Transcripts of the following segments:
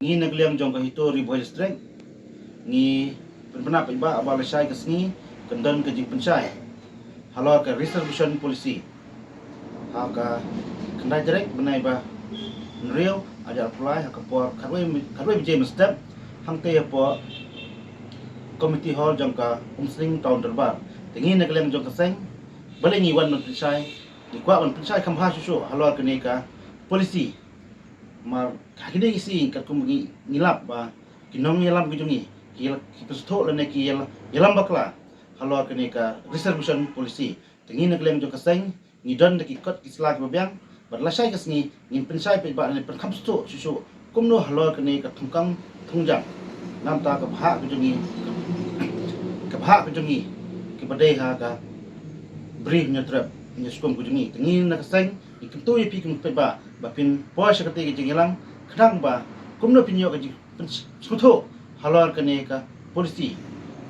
Ngi nagliang jong kahito riboy strength ngi penpenap iba abal syai kesni kendan ke jing pensai halor ke reservation policy ha ka kendai jerek benai ba nriu ajar apply ha ka por karwe bije mestep hang te po committee hall jong ka umsling tahun terbar tengi nagliang jong kaseng bale ngi wan pensai di kwa wan pensai kam ha susu halor ke ka policy mà cái đấy gì cả cũng nghĩ lắm và cái nông nghiệp làm cái chung gì cái pesto là này cái làm bạc là halor cái này cả reservation policy thì nghĩ nak lem cho cái sen nghĩ đơn cái cốt cái slag mà biang và là sai cái gì nghĩ pensai pe bạn này pen kham sto susu cũng nó halor cái này cả thung căng thung jang nam ta cái hạ cái chung gì cái hạ cái chung gì cái bade ha cả brief nya trap nya skom cái chung gì thì nghĩ nak sen cái tôi pi cái pe ba pin poa sakati ke jingilang khadang ba kumno pinyo ke sutho halor ke ne ka polisi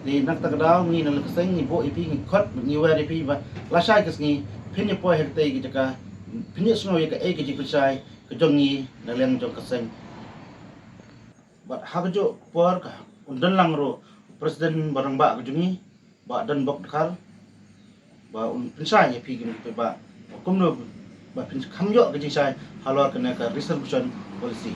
ni nak tak daw ni nang keseng ni bo ipi ni khot ni wa ipi ba la sai ke ni pin ni poa hekte ke jaka pin ni sno ye ke e ke ji pesai ke jong ni na leng jong keseng ba ha ke jo por ka undan lang ro presiden barang ba ke jungi ba dan bok khar ba un pesai ye pi ke ba kumno ba pin kham yo ke ji sai halor ke ne ka reservation policy